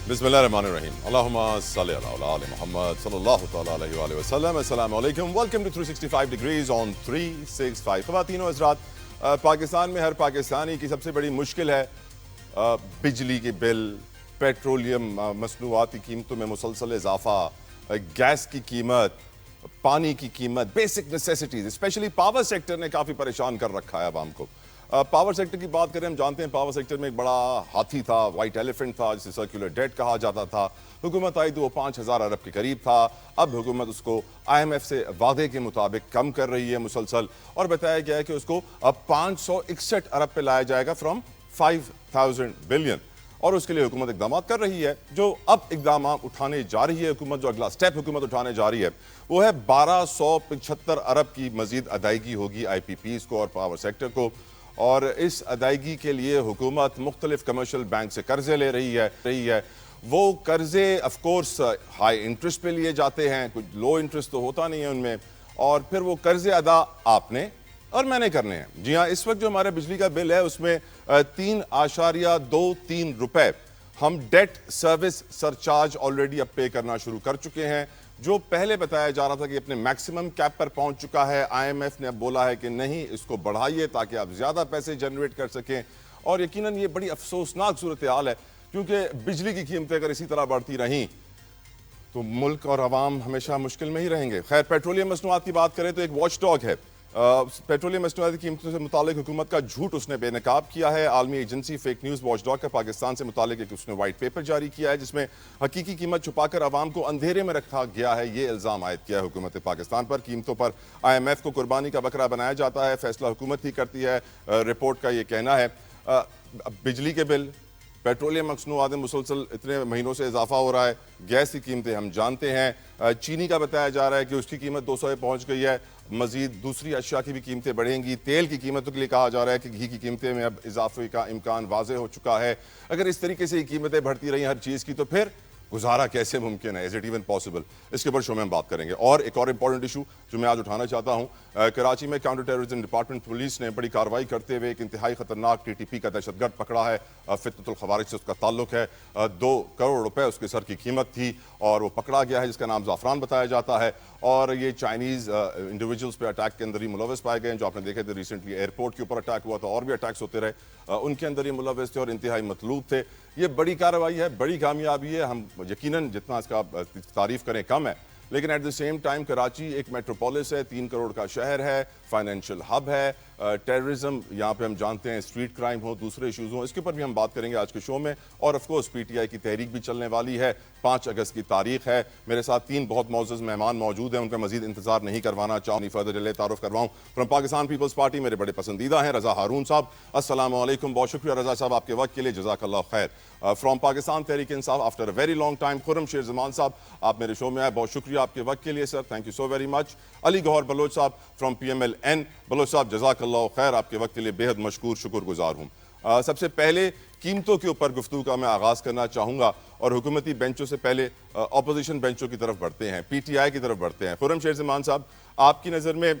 बिस्मिल्लाहिर्रहमानिर्रहीम। अल्लाहुम्मा सल्लि अला आलि मुहम्मद सल्लल्लाहु तआला अलैहि वसल्लम। अस्सलाम वालेकुम। Welcome to 365 degrees on 365। ख़वातीन व हज़रात, पाकिस्तान में हर पाकिस्तानी की सबसे बड़ी मुश्किल है बिजली के बिल, पेट्रोलियम मसनूआत की कीमतों में मुसलसल इजाफा, गैस की कीमत, पानी की कीमत, basic necessities. Specially power sector ने काफ़ी परेशान कर रखा है आवाम को। पावर सेक्टर की बात करें, हम जानते हैं पावर सेक्टर में एक बड़ा हाथी था, वाइट एलिफेंट था, जिसे सर्कुलर डेट कहा जाता था। हुकूमत आई तो वो 5,000 अरब के करीब था। अब हुकूमत उसको IMF से वादे के मुताबिक कम कर रही है मुसलसल, और बताया गया है कि उसको अब 561 अरब पे लाया जाएगा फ्रॉम 5,000 बिलियन। और उसके लिए हुकूमत इकदाम कर रही है। जो अब इकदाम उठाने जा रही है हुकूमत, जो अगला स्टेप हुकूमत उठाने जा रही है, वो है 1275 अरब की मजीद अदायगी होगी IPPs को और पावर सेक्टर को। और इस अदायगी के लिए हुकूमत मुख्तलिफ कमर्शियल बैंक से कर्जे ले रही है। वो कर्जे ऑफकोर्स हाई इंटरेस्ट पे लिए जाते हैं, कुछ लो इंटरेस्ट तो होता नहीं है उनमें, और फिर वो कर्जे अदा आपने और मैंने करने हैं। जी हाँ, इस वक्त जो हमारे बिजली का बिल है उसमें 3.23 रुपए हम डेट सर्विस सरचार्ज ऑलरेडी अब पे करना शुरू कर चुके हैं। जो पहले बताया जा रहा था कि अपने मैक्सिमम कैप पर पहुंच चुका है, IMF ने अब बोला है कि नहीं, इसको बढ़ाइए ताकि आप ज्यादा पैसे जनरेट कर सकें। और यकीनन ये बड़ी अफसोसनाक सूरत हाल है, क्योंकि बिजली की कीमतें अगर इसी तरह बढ़ती रहीं तो मुल्क और अवाम हमेशा मुश्किल में ही रहेंगे। खैर, पेट्रोलियम मसनूआत की बात करें तो एक वॉच डॉग है। पेट्रोलियम मसनूआत की कीमतों से मुतालिक हुकूमत का झूठ उसने बेनकाब किया है। आलमी agency fake news watch dog का पाकिस्तान से मुतालिक एक उसने वाइट पेपर जारी किया है, जिसमें हकीकी कीमत छुपाकर आवाम को अंधेरे में रखा गया है, ये इल्ज़ाम आयद किया है हुकूमत पाकिस्तान पर। कीमतों पर IMF को कुर्बानी का बकरा बनाया जाता है, फैसला हुकूमत ही करती है, रिपोर्ट का ये कहना है। बिजली के बिल, पेट्रोलियम मसनूआत में मुसलसल इतने महीनों से इजाफा हो रहा है। गैस की कीमतें हम जानते हैं। चीनी का बताया जा रहा है कि उसकी कीमत 200 पहुंच गई है। मजीद दूसरी अशिया की भी कीमतें बढ़ेंगी। तेल की कीमतों के लिए कहा जा रहा है कि घी की कीमतें में अब इजाफे का इम्कान वाज़े हो चुका है। अगर इस तरीके से कीमतें बढ़ती रही हर चीज़ की, तो फिर गुजारा कैसे मुमकिन है? Is it even possible? इसके ऊपर शो में हम बात करेंगे। और एक और इंपॉर्टेंट इशू जो मैं आज उठाना चाहता हूं, कराची में काउंटर टेररिज्म डिपार्टमेंट पुलिस ने बड़ी कार्रवाई करते हुए एक इंतहाई खतरनाक TTP का दहशतगर्द पकड़ा है। फितनतुल खवारिज से उसका ताल्लुक है। 2 करोड़ रुपए उसके सर की कीमत थी और वो पकड़ा गया है, जिसका नाम ज़ाफ़रान बताया जाता है। और ये चाइनीज़ इंडिविजुअल्स पे अटैक के अंदर ही मुलविस पाए गए हैं। जो आपने देखे थे रिसेंटली एयरपोर्ट के ऊपर अटैक हुआ था, और भी अटैक्स होते रहे, उनके अंदर ही मुलविस थे और इंतहाई मतलूब थे। ये बड़ी कार्रवाई है, बड़ी कामयाबी है। हम यकीनन जितना इसका तारीफ करें कम है, लेकिन at the same time Karachi एक मेट्रोपोलिस है, 3 करोड़ का शहर है, फाइनेंशियल हब है। टेररिज्म यहाँ पे हम जानते हैं, स्ट्रीट क्राइम हो, दूसरे इशूज़ हों, इसके ऊपर भी हम बात करेंगे आज के शो में। और ऑफ कोर्स PTI की तहरीक भी चलने वाली है, 5 अगस्त की तारीख है। मेरे साथ 3 बहुत मौजूद मेहमान मौजूद हैं, उनका मजीद इंतजार नहीं करवाना चाहूँ। फर्दर डिले तारुफ करवाऊँ फ्रॉम पाकिस्तान पीपल्स पार्टी, मेरे बड़े पसंदीदा हैं रजा हारून साहब। अस्सलाम वालेकुम, बहुत शुक्रिया रजा साहब आपके वक्त के लिए, जज़ाकल्लाह खैर। From Pakistan Tehreek Insaf after a very long time, Khurram शेर जमान साहब, आप मेरे शो में आए, बहुत शुक्रिया आपके वक्त के लिए sir, thank you so very much. Ali Gauhar Baloch साहब फ्रॉम PMLN, बलोच साहब जज़ाकल्लाह खैर, आपके वक्त के लिए बेहद मशकूर शुक्रगुजार हूँ। सबसे पहले कीमतों के ऊपर गुफ्तगू का मैं आगाज़ करना चाहूँगा, और हुकूमती बेंचों से पहले अपोजिशन बेंचों की तरफ बढ़ते हैं, PTI की तरफ बढ़ते हैं। खुर्रम शेर जमान साहब, आपकी नज़र में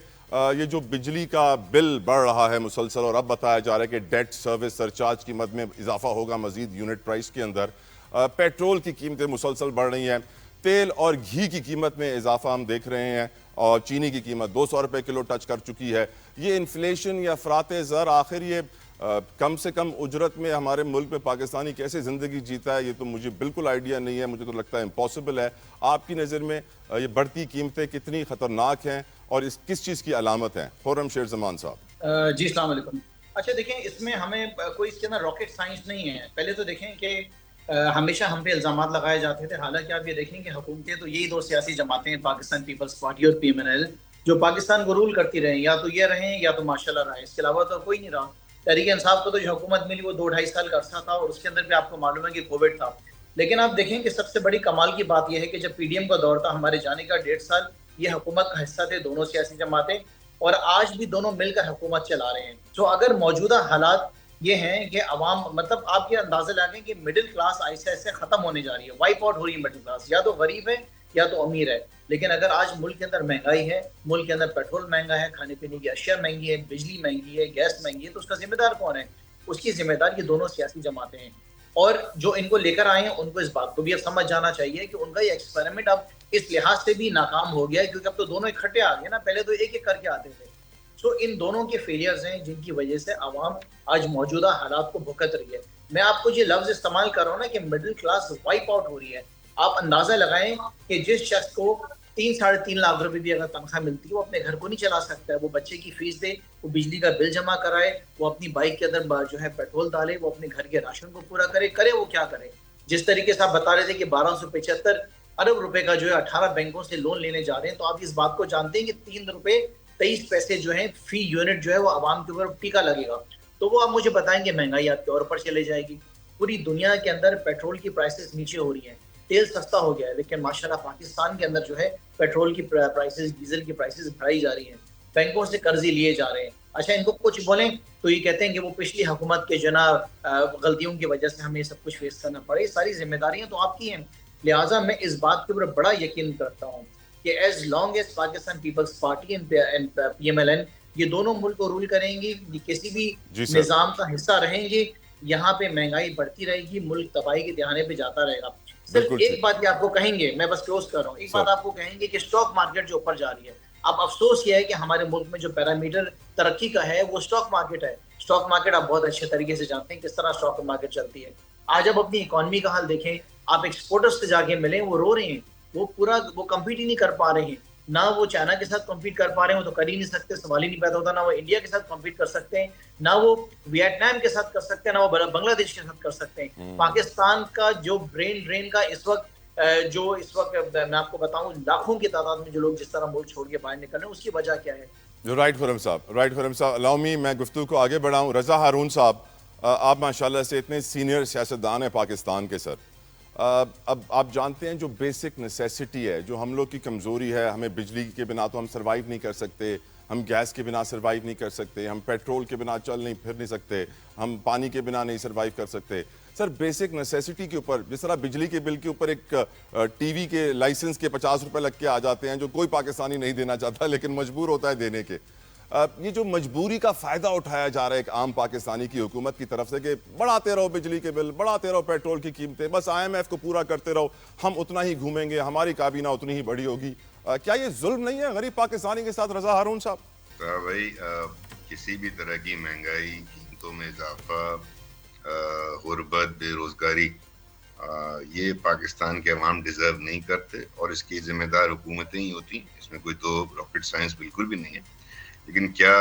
ये जो बिजली का बिल बढ़ रहा है मुसलसल, और अब बताया जा रहा है कि डेट सर्विस सरचार्ज की मद में इजाफा होगा मजीद यूनिट प्राइस के अंदर, पेट्रोल की कीमतें मुसलसल बढ़ रही हैं, तेल और घी की कीमत में इजाफा हम देख रहे हैं, और चीनी की कीमत 200 रुपये किलो टच कर चुकी है। ये इन्फ्लेशन या अफरात ज़र, आखिर ये कम से कम उजरत में हमारे मुल्क में पाकिस्तानी कैसे ज़िंदगी जीता है, ये तो मुझे बिल्कुल आइडिया नहीं है। मुझे तो लगता है इम्पॉसिबल है। आपकी नज़र में ये बढ़ती कीमतें कितनी ख़तरनाक हैं और इस किस चीज़ की अलामत हैं? खुर्रम शेर जमान साहब जी, अस्सलाम वालेकुम। अच्छा देखें, इसमें हमें कोई इसके अंदर रॉकेट साइंस नहीं है। पहले तो देखें कि हमेशा हम पे इल्ज़ामात लगाए जाते थे। हालांकि आप ये देखें कि हुकूमतें तो यही 2 सियासी जमातें हैं, पाकिस्तान पीपल्स पार्टी और PMNL, जो पाकिस्तान को रूल करती रही, या तो ये रहें या तो माशाल्लाह रहा है, इसके अलावा तो कोई नहीं रहा। तहरीक इंसाफ को तो जो हुकूमत मिली वो 2 ढाई साल का अरसा था, और उसके अंदर भी आपको मालूम है कि कोविड था। लेकिन आप देखें कि सबसे बड़ी कमाल की बात यह है कि जब PDM का दौर था, हमारे जाने का 1.5 साल, ये हुकूमत का हिस्सा थे दोनों सियासी जमातें, और आज भी दोनों मिलकर हुकूमत चला रहे हैं। तो अगर मौजूदा हालात ये हैं कि अवाम, मतलब आप ये अंदाजा लगाएं कि मिडिल क्लास ऐसे ऐसे खत्म होने जा रही है, वाइप आउट हो रही है मिडिल क्लास, या तो गरीब है या तो अमीर है। लेकिन अगर आज मुल्क के अंदर महंगाई है, मुल्क के अंदर पेट्रोल महंगा है, खाने पीने की अशिया महंगी है, बिजली महंगी है, गैस महंगी है, तो उसका जिम्मेदार कौन है? उसकी जिम्मेदार ये दोनों सियासी जमातें हैं। और जो इनको लेकर आए हैं उनको इस बात को भी अब समझ जाना चाहिए कि उनका ये एक्सपेरिमेंट अब इस लिहाज से भी नाकाम हो गया है, क्योंकि अब तो दोनों इकट्ठे आ गए ना, पहले तो एक एक करके आते थे। सो इन दोनों के फेलियर्स हैं जिनकी वजह से आवाम आज मौजूदा हालात को भुगत रही है। मैं आपको ये लफ्ज इस्तेमाल कर रहा हूँ ना कि मिडिल क्लास वाइप आउट हो रही है। आप अंदाजा लगाएं कि जिस शख्स को 3-3.5 लाख रुपए भी अगर तनख्वाह मिलती है, वो अपने घर को नहीं चला सकता है। वो बच्चे की फीस दे, वो बिजली का बिल जमा कराए, वो अपनी बाइक के अंदर जो है पेट्रोल डाले, वो अपने घर के राशन को पूरा करे वो क्या करे। जिस तरीके से आप बता रहे थे कि 1275 अरब रुपए का जो है 18 बैंकों से लोन लेने जा रहे हैं, तो आप इस बात को जानते हैं कि 3 रुपए 23 पैसे जो है फी यूनिट जो है वो आवाम के ऊपर टीका लगेगा। तो वो आप मुझे बताएंगे महंगाई आपके और ऊपर चले जाएगी। पूरी दुनिया के अंदर पेट्रोल की प्राइसेस नीचे हो रही हैं, तेल सस्ता हो गया है, लेकिन माशाल्लाह पाकिस्तान के अंदर जो है पेट्रोल की प्राइसेस, डीजल की प्राइसेस बढ़ाई जा रही हैं, बैंकों से कर्जे लिए जा रहे हैं। अच्छा, इनको कुछ बोलें तो ये कहते हैं कि वो पिछली हुकूमत के जो ना गलतियों की वजह से हमें सब कुछ फेस करना पड़े। सारी जिम्मेदारियां तो आपकी हैं। लिहाजा मैं इस बात के ऊपर बड़ा यकीन करता हूँ कि as long as Pakistan People's Party and PMLN ये दोनों मुल्क को रूल करेंगी, ये किसी भी निजाम का हिस्सा रहेंगे, यहाँ पे महंगाई बढ़ती रहेगी, मुल्क तबाही के दहाने पे जाता रहेगा। सिर्फ एक बात ये आपको कहेंगे, मैं बस क्लोज कर रहा हूँ, एक बात आपको कहेंगे कि स्टॉक मार्केट जो ऊपर जा रही है। अब अफसोस ये है कि हमारे मुल्क में जो पैरामीटर तरक्की का है वो स्टॉक मार्केट है। स्टॉक मार्केट आप बहुत अच्छे तरीके से जानते हैं किस तरह स्टॉक मार्केट चलती है। आज आप अपनी इकोनॉमी का हाल देखें, आप एक्सपोर्टर्स से जाके मिलें, वो रो रहे हैं, वो कम्पीट ही नहीं कर पा रहे हैं। ना वो चाइना के साथ कम्पीट कर पा रहे हैं, वो तो कर ही नहीं सकते, सवाल ही नहीं पैदा होता। ना वो इंडिया के साथ कम्पीट कर सकते हैं, ना वो वियतनाम के साथ कर सकते हैं, ना वो बांग्लादेश के साथ कर सकते हैं। पाकिस्तान का जो ब्रेन ड्रेन का इस वक्त मैं आपको बताऊं, लाखों की तादाद में जो लोग जिस तरह मुल्क छोड़ के बाहर निकल रहे हैं, उसकी वजह क्या है? जो राइट फॉरम साहब, अलाउ मी मैं गुफ्तगू को आगे बढ़ाऊं। रजा हारून साहब, आप माशाल्लाह से इतने सीनियर सियासतदान हैं पाकिस्तान के सर। अब आप जानते हैं जो बेसिक नेसेसिटी है, जो हम लोग की कमज़ोरी है, हमें बिजली के बिना तो हम सर्वाइव नहीं कर सकते, हम गैस के बिना सर्वाइव नहीं कर सकते, हम पेट्रोल के बिना चल नहीं फिर नहीं सकते, हम पानी के बिना नहीं सर्वाइव कर सकते। सर बेसिक नेसेसिटी के ऊपर, जिस तरह बिजली के बिल के ऊपर एक टीवी के लाइसेंस के 50 रुपए लग के आ जाते हैं, जो कोई पाकिस्तानी नहीं देना चाहता लेकिन मजबूर होता है देने के। ये जो मजबूरी का फ़ायदा उठाया जा रहा है एक आम पाकिस्तानी की हुकूमत की तरफ से कि बढ़ाते रहो बिजली के बिल, बढ़ाते रहो पेट्रोल की कीमतें, बस IMF को पूरा करते रहो, हम उतना ही घूमेंगे, हमारी काबीना उतनी ही बड़ी होगी। क्या ये जुल्म नहीं है गरीब पाकिस्तानी के साथ, रजा हारून साहब? भाई, किसी भी तरह की महंगाई, कीमतों में इजाफा, गुर्बत, बेरोजगारी, ये पाकिस्तान के अवाम डिजर्व नहीं करते और इसकी जिम्मेदार हुकूमतें ही होती। इसमें कोई तो रॉकेट साइंस बिल्कुल भी नहीं है। लेकिन क्या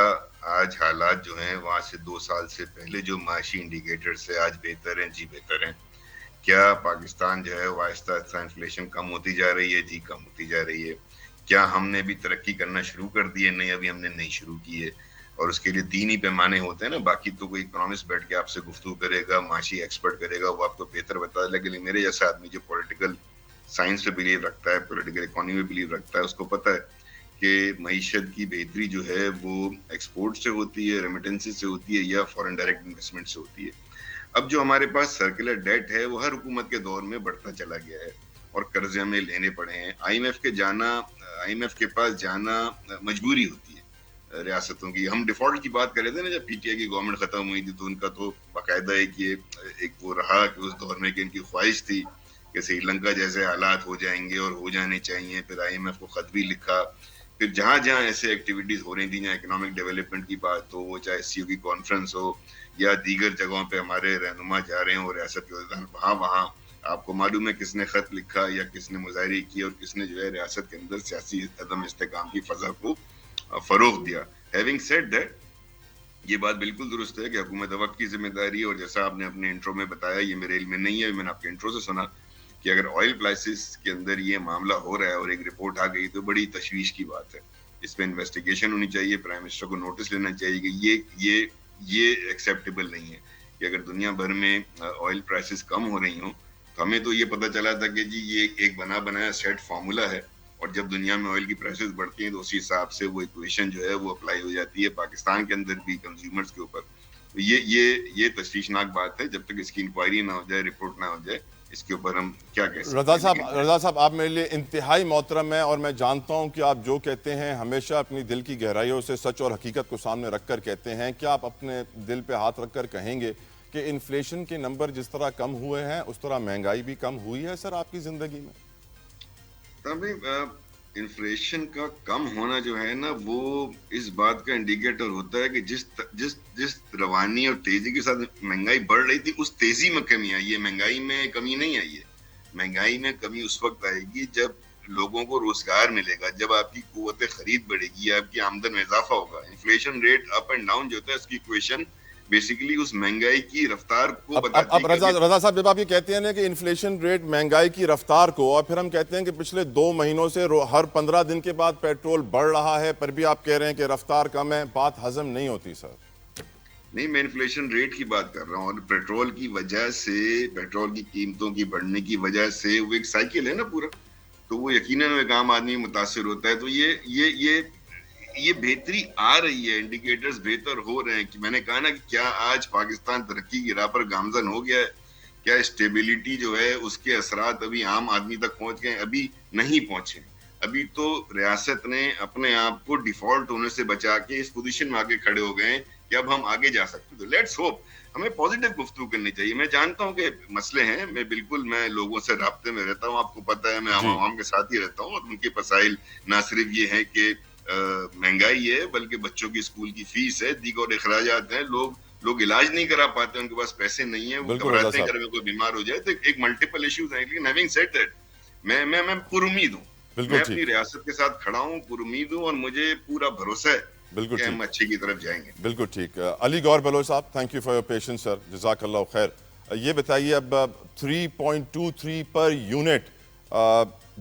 आज हालात जो हैं वहाँ से 2 साल से पहले जो माशी इंडिकेटर से आज बेहतर हैं? जी बेहतर हैं। क्या पाकिस्तान जो है आहिस्ता आहिस्ता इन्फ्लेशन कम होती जा रही है? जी कम होती जा रही है। क्या हमने भी तरक्की करना शुरू कर दी है? नहीं, अभी हमने नहीं शुरू की है। और उसके लिए 3 ही पैमाने होते हैं ना, बाकी तो कोई इकोनॉमिस्ट बैठ के आपसे गुफ्तगू करेगा, माशी एक्सपर्ट करेगा, वो आपको बेहतर बता देगा। लेकिन मेरे जैसा आदमी जो पॉलिटिकल साइंस पे बिलीव रखता है, पॉलिटिकल इकोनॉमी में बिलीव रखता है, उसको पता है कि मईशत की बेहतरी जो है वो एक्सपोर्ट से होती है, रेमिटेंसेस से होती है या फॉरेन डायरेक्ट इन्वेस्टमेंट से होती है। अब जो हमारे पास सर्कुलर डेट है वो हर हुकूमत के दौर में बढ़ता चला गया है और कर्जे हमें लेने पड़े हैं। IMF के पास जाना मजबूरी होती है रियासतों की। हम डिफॉल्ट की बात कर रहे थे ना, जब PTI की गवर्नमेंट खत्म हुई थी तो उनका तो बाकायदा एक वो रहा कि उस दौर में कि इनकी ख्वाहिश थी कि श्रीलंका जैसे हालात हो जाएंगे और हो जाने चाहिए। फिर IMF को खत भी लिखा। फिर जहां जहां ऐसे एक्टिविटीज हो रही थी, जहाँ इकोनॉमिक डेवलपमेंट की बात हो, वो चाहे SCO की कॉन्फ्रेंस हो या दीगर जगहों पे हमारे रहनुमा जा रहे हो रियासत के, वहां आपको मालूम है किसने खत लिखा या किसने मुजाहरे किए और किसने जो है रियासत के अंदर सियासी अदम इस्तेकाम की फजा को फरोग दिया। हैविंग सेड दैट, ये बात बिल्कुल दुरुस्त है कि हुकूमत वक्त की जिम्मेदारी है। और जैसा आपने अपने इंट्रो में बताया, ये मेरे इल्म में नहीं है, मैंने आपके इंट्रो से सुना कि अगर ऑयल प्राइसेस के अंदर ये मामला हो रहा है और एक रिपोर्ट आ गई तो बड़ी तशवीश की बात है। इस पे इन्वेस्टिगेशन होनी चाहिए, प्राइम मिनिस्टर को नोटिस लेना चाहिए कि ये एक्सेप्टेबल नहीं है कि अगर दुनिया भर में ऑयल प्राइसेस कम हो रही हो तो हमें तो ये पता चला था कि जी ये एक बना बनाया सेट फार्मूला है और जब दुनिया में ऑयल की प्राइसेस बढ़ती हैं तो उसी हिसाब से वो इक्वेशन जो है वो अप्लाई हो जाती है पाकिस्तान के अंदर भी कंज्यूमर्स के ऊपर। तो ये तशवीशनाक बात है। जब तक इसकी इंक्वायरी ना हो जाए, रिपोर्ट ना हो जाए, इसके ऊपर हम क्या कह सकते हैं। रजा साहब, आप मेरे लिए इंतहाई मोहतरम है और मैं जानता हूं कि आप जो कहते हैं हमेशा अपनी दिल की गहराइयों से सच और हकीकत को सामने रखकर कहते हैं। क्या आप अपने दिल पे हाथ रखकर कहेंगे कि इन्फ्लेशन के नंबर जिस तरह कम हुए हैं उस तरह महंगाई भी कम हुई है सर आपकी जिंदगी में? तभी इन्फ्लेशन का कम होना जो है ना, वो इस बात का इंडिकेटर होता है कि जिस जिस जिस रवानी और तेजी के साथ महंगाई बढ़ रही थी, उस तेजी में कमी आई है। महंगाई में कमी नहीं आई है। महंगाई में कमी उस वक्त आएगी जब लोगों को रोजगार मिलेगा, जब आपकी कुव्वत खरीद बढ़ेगी, आपकी आमदन में इजाफा होगा। Inflation rate up and down जो होता है, उसकी इक्वेशन बेसिकली उस महंगाई की रफ्तार को बताती है। अब रजा साहब, जब आप ये कहते हैं ना कि इन्फ्लेशन रेट महंगाई की रफ्तार को, और फिर हम कहते हैं कि पिछले 2 महीनों से हर 15 दिन के बाद पेट्रोल बढ़ रहा है, पर भी आप कह रहे हैं कि रफ्तार कम है, बात हजम नहीं होती सर। नहीं, मैं इन्फ्लेशन रेट की बात कर रहा हूँ, और पेट्रोल की वजह से, पेट्रोल की कीमतों की बढ़ने की वजह से वो एक साइकिल है ना पूरा, तो वो यकीनन एक आम आदमी मुतासिर होता है। तो ये बेहतरी आ रही है, इंडिकेटर्स बेहतर हो रहे हैं। कि मैंने कहा ना कि क्या आज पाकिस्तान तरक्की की राह पर गामजन हो गया है? क्या स्टेबिलिटी जो है उसके असरात अभी आम आदमी तक पहुंच गए? अभी नहीं पहुंचे। अभी तो रियासत ने अपने आप को डिफॉल्ट होने से बचा के इस पोजीशन में आगे खड़े हो गए हैं कि अब हम आगे जा सकते हैं। तो लेट्स होप। हमें पॉजिटिव गुफ्तगू करनी चाहिए। मैं जानता हूं कि मसले हैं, मैं लोगों से राब्ते में रहता हूं, आपको पता है, मैं आवाम के साथ ही रहता हूं, और उनके मसाइल ना सिर्फ ये है कि महंगाई है, बल्कि बच्चों की स्कूल की फीस है, दीगर अखराजात हैं। लोग इलाज नहीं करा पाते, उनके पास पैसे नहीं है, वो घबराते हैं अगर कोई बीमार हो जाए। तो एक मल्टीपल इश्यूज हैं। लेकिन हैविंग सेड दैट, मैं पुरुमीद हूँ। मैं अपनी रियासत के साथ खड़ा हूँ, पुरुमीद हूँ, और मुझे पूरा भरोसा है कि हम अच्छे की तरफ जाएंगे। बिल्कुल ठीक। Ali Gaur Baloch sahab, thank you for your patience sir, जज़ाकल्लाह खैर। ये बताइए, अब 3.23 per unit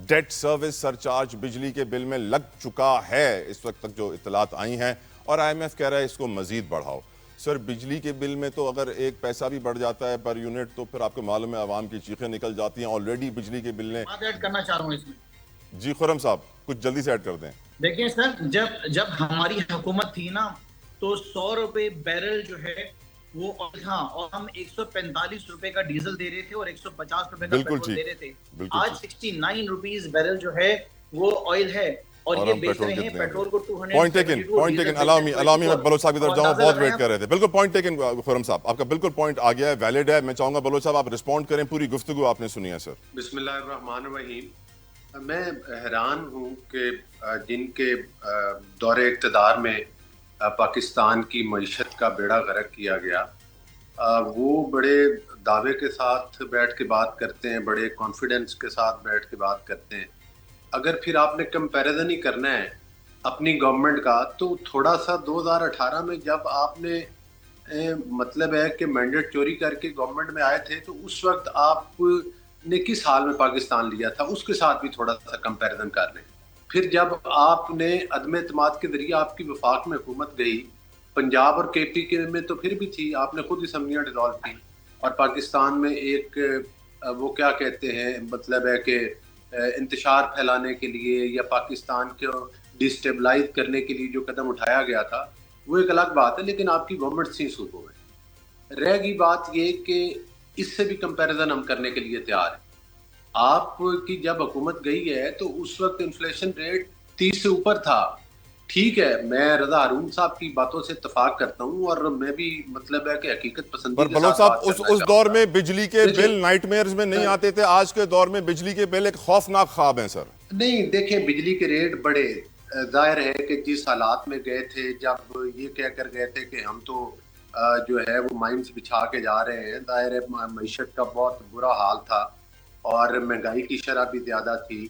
debt service surcharge बिजली के बिल में लग चुका है इस वक्त तक जो इतलात आई हैं, और IMF कह रहा है इसको मजीद बढ़ाओ। सर, बिजली के बिल में तो अगर 1 पैसा भी बढ़ जाता है पर यूनिट, तो फिर आपको मालूम है आवाम की चीखें निकल जाती हैं। ऑलरेडी बिजली के बिल ने ऐड करना चाह रहा हूँ इसमें। जी खुरम साहब, कुछ जल्दी से ऐड कर दें। देखिए सर, जब हमारी हुकूमत थी ना, तो 100 रुपए बैरल जो है वो था, और हम 145 रुपए का डीजल दे रहे थे और 150 रुपए का पेट्रोल दे रहे थे। आज 69 रुपीस बैरल जो है वो ऑयल है, और ये बेच रहे हैं पेट्रोल को 200। Point taken. अलाउ मी, मैं बलोच साहब की तरफ जाऊं, बहुत वेट कर रहे थे। बिल्कुल पॉइंट टेकन खुरम साहब, आपका बिल्कुल पॉइंट आ गया है, वैलिड है। मैं चाहूंगा बलोच साहब आप रिस्पॉन्ड करें, पूरी गुफ्तगू आपने सुनी है सर। बिस्मिल्लाहिर्रहमानिर्रहीम। मैं हैरान हूँ कि जिनके दौरे इक़्तिदार में पाकिस्तान की मईशत का बेड़ा गर्क किया गया, वो बड़े दावे के साथ बैठ के बात करते हैं, बड़े कॉन्फिडेंस के साथ बैठ के बात करते हैं। अगर फिर आपने कंपैरिजन ही करना है अपनी गवर्नमेंट का, तो थोड़ा सा 2018 में जब आपने मतलब है कि मैंडेट चोरी करके गवर्नमेंट में आए थे, तो उस वक्त आपने किस हाल में पाकिस्तान लिया था, उसके साथ भी थोड़ा सा कंपैरिजन कर लें। फिर जब आपने अदम एतमाद के जरिए आपकी वफाक में हुकूमत गई, पंजाब और KP के में तो फिर भी थी, आपने खुद असम्बलियाँ डिसॉल्व की, और पाकिस्तान में एक वो क्या कहते हैं, मतलब है कि इंतशार फैलाने के लिए या पाकिस्तान को डिस्टेबलाइज करने के लिए जो कदम उठाया गया था, वो एक अलग बात है। लेकिन आपकी गवर्नमेंट सी सूबों में रह गई बात ये कि इससे भी कंपैरिजन हम करने के लिए तैयार हैं। आपकी जब हुकूमत गई है तो उस वक्त इन्फ्लेशन रेट 30 से ऊपर था। ठीक है, मैं रजा हारून साहब की बातों से इत्तेफाक करता हूँ, और मैं भी मतलब है कि हकीकत पसंदी पर बलोच साहब, उस दौर में बिजली के बिल नाइटमेयर्स में नहीं आते थे, आज के दौर में बिजली के बिल एक खौफनाक ख्वाब हैं सर। नहीं, देखें, बिजली के रेट बड़े, जाहिर है कि जिस हालात में गए थे, जब ये कह कर गए थे कि हम तो जो है वो माइंस बिछा के जा रहे हैं, जाहिर है मईशत का बहुत बुरा हाल था, और महंगाई की शरह भी ज़्यादा थी।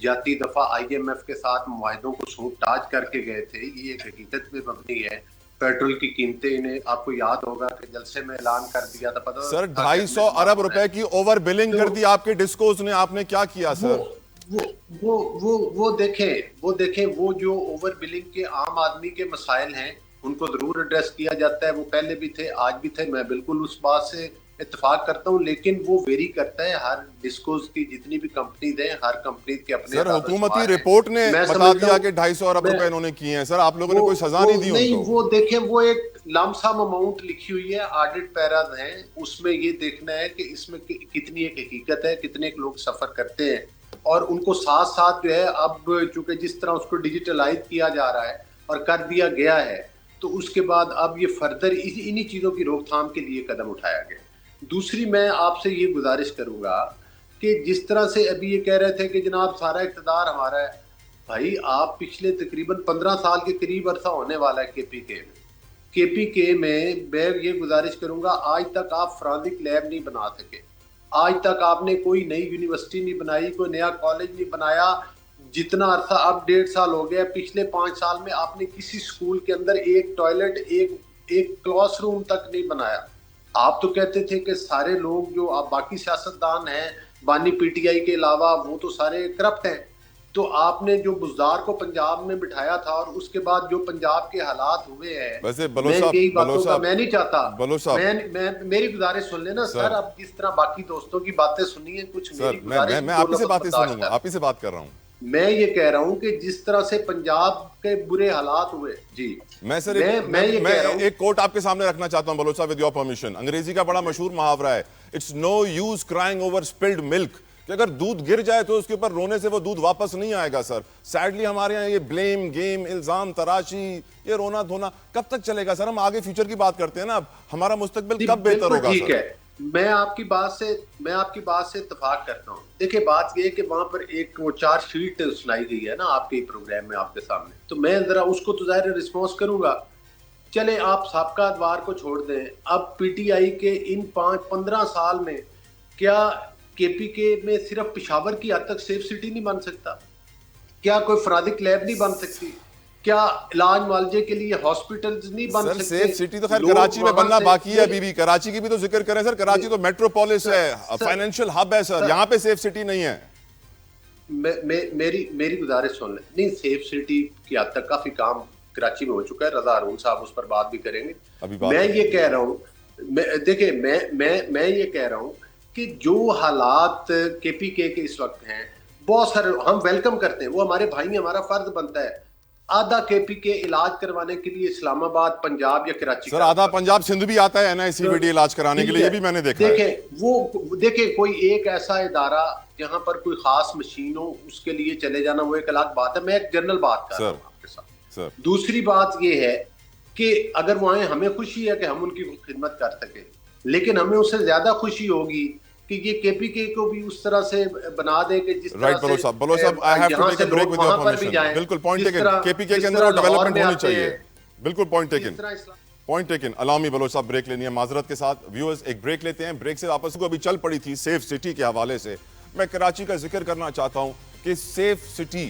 जाती दफ़ा IMF के साथ मुआहदों को सूट ताज करके गए थे, ये एक हकीकत में मबनी है। पेट्रोल की कीमतें, इन्हें आपको याद होगा कि जलसे में ऐलान कर दिया था, पता सर 250 अरब रुपए की ओवर बिलिंग कर दी आपके डिस्कोस ने, आपने क्या किया सर? वो देखें वो जो ओवर बिलिंग के आम आदमी के मसाइल हैं, उनको जरूर एड्रेस किया जाता है। वो पहले भी थे, आज भी थे, मैं बिल्कुल उस बात से इत्तेफाक करता हूं, लेकिन वो वेरी करता है। हर डिस्कोस की जितनी भी कंपनीज हैं, हर कंपनी के अपने सर हुकूमती रिपोर्ट ने बता दिया कि 250 अरब रुपए इन्होंने किए हैं। सर आप लोगों ने कोई सजा नहीं दी नहीं, उनको? वो देखें, वो एक लमसम अमाउंट लिखी हुई है, ऑडिट पैराज हैं, उसमें ये देखना है कि इसमें कितनी एक हकीकत है, कितने लोग सफर करते हैं, और उनको साथ साथ जो है, अब चूंकि जिस तरह उसको डिजिटलाइज किया जा रहा है और कर दिया गया है, तो उसके बाद अब ये फर्दर इन्हीं चीज़ों की रोकथाम के लिए कदम उठाया गया। दूसरी, मैं आपसे ये गुजारिश करूँगा कि जिस तरह से अभी ये कह रहे थे कि जनाब सारा इक़्तिदार हमारा है, भाई आप पिछले तकरीबन 15 साल के करीब अरसा होने वाला है केपीके में मैं ये गुजारिश करूँगा, आज तक आप फॉरेंसिक लैब नहीं बना सके, आज तक आपने कोई नई यूनिवर्सिटी नहीं बनाई, कोई नया कॉलेज नहीं बनाया। जितना अरसा, अब 1.5 साल हो गया, पिछले 5 साल में आपने किसी स्कूल के अंदर एक टॉयलेट, एक क्लासरूम तक नहीं बनाया। आप तो कहते थे कि सारे लोग जो आप बाकी सियासतदान हैं बानी पीटीआई के अलावा वो तो सारे करप्ट हैं, तो आपने जो बुज़दार को पंजाब में बिठाया था और उसके बाद जो पंजाब के हालात हुए हैं, वैसे मैं यही बातों का मैं नहीं चाहता, बलोच साहब, मैं मेरी गुजारिश सुन लेना सर। अब जिस तरह बाकी दोस्तों की बातें सुनिए, कुछ सर, मेरी गुजारिश, मैं आप ही से बातें सुनूंगा, आप ही से बात कर रहा हूँ। मैं ये कह रहा हूँ कि जिस तरह से पंजाब के बुरे हालात हुए जी, मैं सर मैं ये कह रहा हूँ, एक कोट आपके सामने रखना चाहता हूं बलोच साहब, विद योर परमिशन। अंग्रेजी का बड़ा मशहूर मुहावरा है, it's no use crying over spilled milk, कि अगर दूध गिर जाए तो उसके ऊपर रोने से वो दूध वापस नहीं आएगा। सर सैडली हमारे यहाँ ये ब्लेम गेम, इल्जाम तराशी, ये रोना धोना कब तक चलेगा सर? हम आगे फ्यूचर की बात करते हैं ना, अब हमारा मुस्तकबिल कब बेहतर होगा? ठीक है, मैं आपकी बात से इत्तेफाक करता हूँ। देखिए बात ये है कि वहां पर एक वो चार्जशीट सुनाई गई है ना आपके प्रोग्राम में आपके सामने, तो मैं जरा उसको तो जाहिर रिस्पॉन्स करूंगा। चले आप साबका अदवार को छोड़ दें, अब पीटीआई के इन 5-15 साल में क्या केपीके में सिर्फ पेशावर की हद तक सेफ सिटी नहीं बन सकता? क्या कोई फॉरेंसिक लैब नहीं बन सकती? क्या इलाज मुआवजे के लिए हॉस्पिटल्स नहीं बन सकते? सेफ सिटी तो खैर कराची में बनना बाकी है अभी भी। कराची की भी तो जिक्र करें सर, कराची तो मेट्रोपोलिस है, फाइनेंशियल हब है सर, यहाँ पे सेफ सिटी नहीं है। मेरी गुजारिश सुन लें। नहीं, सेफ सिटी की हद तक काफी काम कराची में हो चुका है, रजा हारून साहब उस पर बात भी करेंगे। मैं ये कह रहा हूँ, देखिए मैं ये कह रहा हूँ कि जो हालात केपीके के इस वक्त हैं, बहुत सारे हम वेलकम करते हैं, वो हमारे भाई, हमारा फर्ज बनता है। आधा केपीके इलाज करवाने के लिए इस्लामाबाद, पंजाब या कराची, सर आधा पंजाब सिंध भी आता है एनआईसीवीडी इलाज कराने के लिए, ये भी मैंने देखा है। देखें कोई एक ऐसा इदारा जहां पर कोई खास मशीन हो, उसके लिए चले जाना वो एक अलग बात है। मैं एक जनरल बात कर रहा हूं आपके साथ। दूसरी बात ये है कि अगर वो आए, हमें खुशी है कि हम उनकी खिदमत कर सके, लेकिन हमें उससे ज्यादा खुशी होगी कि ये केपीके को भी उस तरह से बना दे कि जिस तरह से बलोच साहब, I have to take a break with your permission. बिल्कुल पॉइंट टेकन, केपीके के अंदर डेवलपमेंट होनी चाहिए, बिल्कुल point taken. Allow me Baloch साहब, ब्रेक लेनी है माजरत के साथ। व्यूअर्स एक ब्रेक लेते हैं, ब्रेक से वापस को अभी चल पड़ी थी सेफ सिटी के हवाले से। मैं कराची का जिक्र करना चाहता हूं कि सेफ सिटी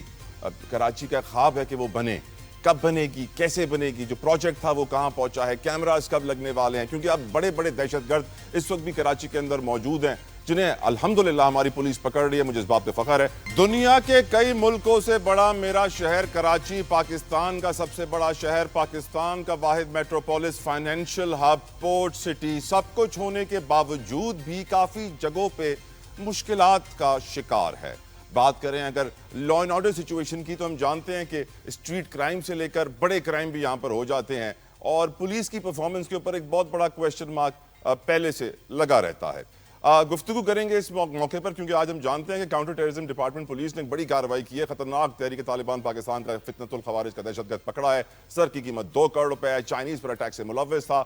कराची का ख्वाब है कि वो बने, कब बनेगी, कैसे बनेगी, जो प्रोजेक्ट था वो कहां पहुंचा है, कैमरास कब लगने वाले हैं, क्योंकि अब बड़े बड़े दहशतगर्द इस वक्त भी कराची के अंदर मौजूद हैं जिन्हें अल्हम्दुलिल्लाह हमारी पुलिस पकड़ रही है। मुझे इस बात पे फख्र है। दुनिया के कई मुल्कों से बड़ा मेरा शहर कराची, पाकिस्तान का सबसे बड़ा शहर, पाकिस्तान का वाहिद metropolis, financial hub, port city, सब कुछ होने के बावजूद भी काफी जगहों पे मुश्किलात का शिकार है। बात करें अगर लॉ एंड ऑर्डर सिचुएशन की, तो हम जानते हैं कि स्ट्रीट क्राइम से लेकर बड़े क्राइम भी यहाँ पर हो जाते हैं और पुलिस की परफॉर्मेंस के ऊपर एक बहुत बड़ा क्वेश्चन मार्क पहले से लगा रहता है। गुफ्तगू करेंगे इस मौके पर, क्योंकि आज हम जानते हैं कि काउंटर टेररिज्म डिपार्टमेंट पुलिस ने एक बड़ी कार्रवाई की है। खतरनाक तहरीक तालिबान पाकिस्तान का फितनतुल खवारिज का दहशतगर्द पकड़ा है। सर की कीमत 2 करोड़ रुपए है, चाइनीज पर अटैक से मुलव्विस था।